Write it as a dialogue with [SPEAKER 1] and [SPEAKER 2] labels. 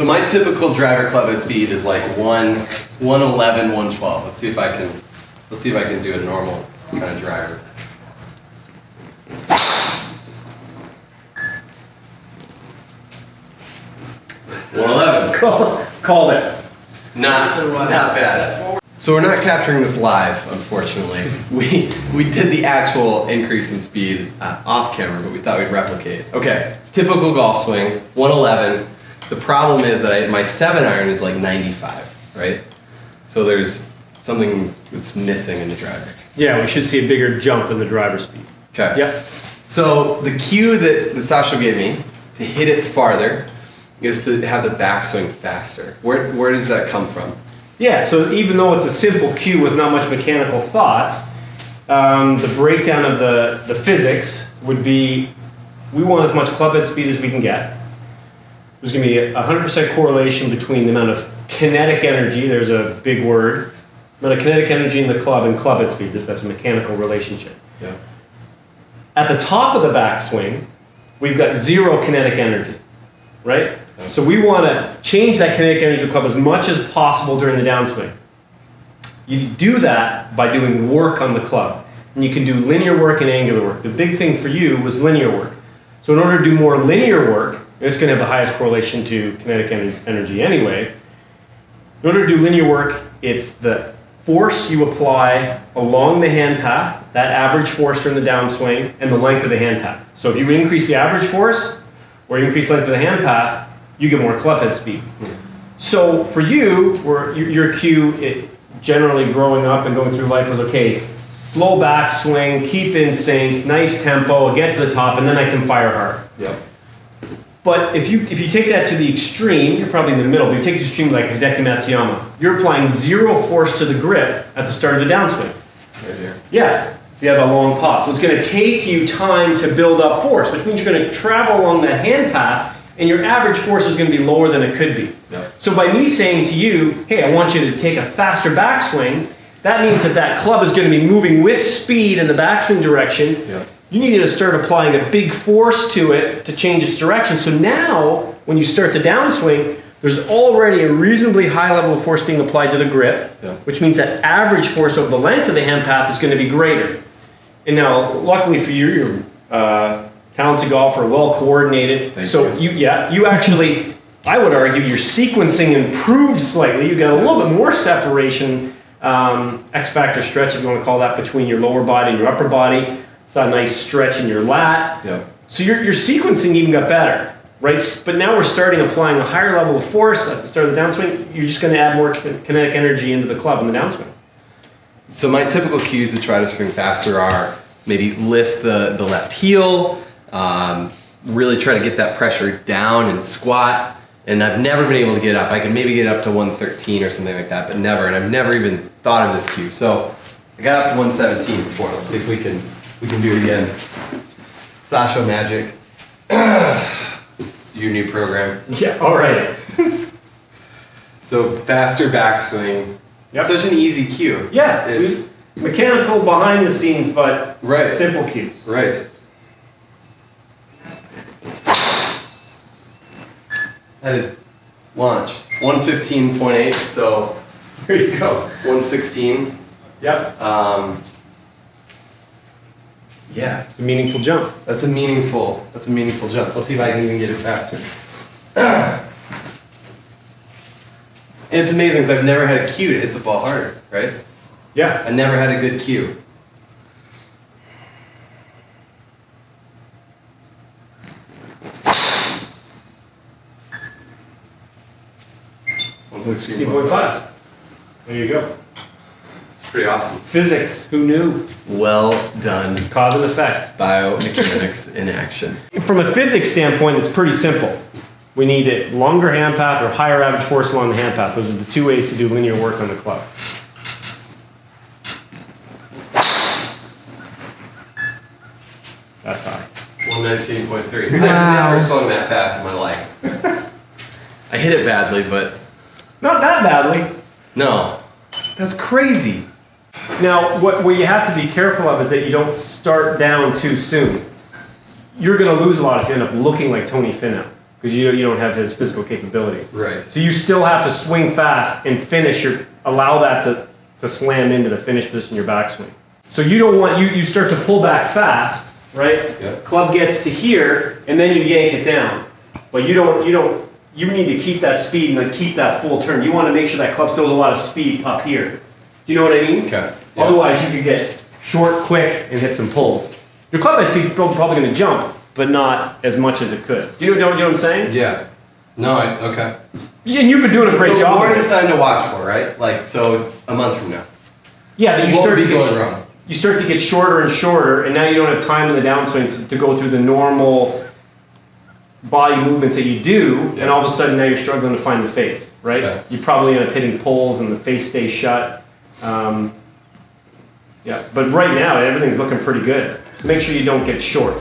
[SPEAKER 1] So my typical driver club head speed is like 111, 112. Let's see if I can do a normal kind of driver. 111.
[SPEAKER 2] Called it.
[SPEAKER 1] Not bad. So we're not capturing this live, unfortunately. We did the actual increase in speed off camera, but we thought we'd replicate. Okay, typical golf swing, 111. The problem is that my 7-iron is like 95, right? So there's something that's missing in the driver.
[SPEAKER 2] Yeah, we should see a bigger jump in the driver speed.
[SPEAKER 1] Okay.
[SPEAKER 2] Yep.
[SPEAKER 1] So the cue that Sasho gave me to hit it farther is to have the backswing faster. Where does that come from?
[SPEAKER 2] Yeah, so even though it's a simple cue with not much mechanical thoughts, the breakdown of the physics would be, we want as much club head speed as we can get. There's going to be a 100% correlation between the amount of kinetic energy, there's a big word, amount of kinetic energy in the club and club head speed. That's a mechanical relationship.
[SPEAKER 1] Yeah.
[SPEAKER 2] At the top of the backswing, we've got 0 kinetic energy, right? Yeah. So we want to change that kinetic energy of the club as much as possible during the downswing. You do that by doing work on the club. And you can do linear work and angular work. The big thing for you was linear work. So in order to do more linear work, it's going to have the highest correlation to kinetic energy anyway. In order to do linear work, it's the force you apply along the hand path, that average force during the downswing, and the length of the hand path. So if you increase the average force or you increase the length of the hand path, you get more club head speed. So for you, your cue, generally growing up and going through life was, okay, slow backswing, keep in sync, nice tempo, get to the top, and then I can fire hard.
[SPEAKER 1] Yep.
[SPEAKER 2] But if you take that to the extreme, you're probably in the middle, but you take it to the extreme like Hideki Matsuyama, you're applying 0 force to the grip at the start of the downswing.
[SPEAKER 1] Right here.
[SPEAKER 2] Yeah, you have a long pop. So it's going to take you time to build up force, which means you're going to travel along that hand path, and your average force is going to be lower than it could be.
[SPEAKER 1] Yep.
[SPEAKER 2] So by me saying to you, hey, I want you to take a faster backswing, that means that club is going to be moving with speed in the backswing direction.
[SPEAKER 1] Yep.
[SPEAKER 2] You need to start applying a big force to it to change its direction. So now, when you start the downswing, there's already a reasonably high level of force being applied to the grip, which means that average force over the length of the hand path is going to be greater. And now, luckily for you, you're a talented golfer, well coordinated.
[SPEAKER 1] Thank
[SPEAKER 2] you. You actually, I would argue, your sequencing improved slightly. You got a little bit more separation, X factor stretch, if you want to call that, between your lower body and your upper body. It's a nice stretch in your lat.
[SPEAKER 1] Yep.
[SPEAKER 2] So your sequencing even got better, right? But now we're starting applying a higher level of force at the start of the downswing. You're just going to add more kinetic energy into the club in the downswing.
[SPEAKER 1] So my typical cues to try to swing faster are maybe lift the left heel, really try to get that pressure down and squat. And I've never been able to get up. I can maybe get up to 113 or something like that, but never. And I've never even thought of this cue. So I got up to 117 before. Let's see if we can do it again. Sasho Magic. Your new program.
[SPEAKER 2] Yeah, all right.
[SPEAKER 1] So faster backswing.
[SPEAKER 2] Yep.
[SPEAKER 1] Such an easy cue.
[SPEAKER 2] Yeah,
[SPEAKER 1] It's
[SPEAKER 2] mechanical behind the scenes, but
[SPEAKER 1] right.
[SPEAKER 2] Simple cues.
[SPEAKER 1] Right. That is launched. 115.8, so
[SPEAKER 2] Here you go.
[SPEAKER 1] 116.
[SPEAKER 2] Yep.
[SPEAKER 1] Yeah.
[SPEAKER 2] It's a meaningful jump.
[SPEAKER 1] That's a meaningful jump. Let's see if I can even get it faster. And it's amazing because I've never had a cue to hit the ball harder, right?
[SPEAKER 2] Yeah.
[SPEAKER 1] I never had a good cue.
[SPEAKER 2] It's 16.5. There you go.
[SPEAKER 1] It's pretty awesome.
[SPEAKER 2] Physics, who knew?
[SPEAKER 1] Well done.
[SPEAKER 2] Cause and effect.
[SPEAKER 1] Biomechanics in action.
[SPEAKER 2] From a physics standpoint, it's pretty simple. We need a longer hand path or higher average force along the hand path. Those are the two ways to do linear work on the club. That's high.
[SPEAKER 1] 119.3.
[SPEAKER 3] Wow.
[SPEAKER 1] I've never swung that fast in my life. I hit it badly, but
[SPEAKER 2] Not that badly.
[SPEAKER 1] no. That's crazy.
[SPEAKER 2] Now, what you have to be careful of is that you don't start down too soon. You're going to lose a lot if you end up looking like Tony Finau. because you don't have his physical capabilities.
[SPEAKER 1] Right.
[SPEAKER 2] So you still have to swing fast and finish allow that to slam into the finish position of your backswing. So you don't want, you start to pull back fast, right?
[SPEAKER 1] Yep.
[SPEAKER 2] Club gets to here, and then you yank it down. But you need to keep that speed and then keep that full turn. You want to make sure that club still has a lot of speed up here. Do you know what I mean?
[SPEAKER 1] Okay. Yeah.
[SPEAKER 2] Otherwise, you could get short, quick, and hit some pulls. Your club head speed's probably going to jump, but not as much as it could. Do you know what I'm saying?
[SPEAKER 1] Yeah. No, okay.
[SPEAKER 2] And you've been doing a great
[SPEAKER 1] So
[SPEAKER 2] job.
[SPEAKER 1] warning sign to watch for, right? Like, so a month from now.
[SPEAKER 2] Yeah, that you
[SPEAKER 1] What
[SPEAKER 2] start
[SPEAKER 1] would
[SPEAKER 2] to
[SPEAKER 1] be
[SPEAKER 2] get
[SPEAKER 1] going wrong?
[SPEAKER 2] you start to get shorter and shorter, and now you don't have time in the downswing to go through the normal body movements that you do,
[SPEAKER 1] Yeah.
[SPEAKER 2] and all of a sudden now you're struggling to find the face, right?
[SPEAKER 1] Okay.
[SPEAKER 2] You probably end up hitting pulls and the face stays shut. Yeah, but right now everything's looking pretty good. Make sure you don't get short.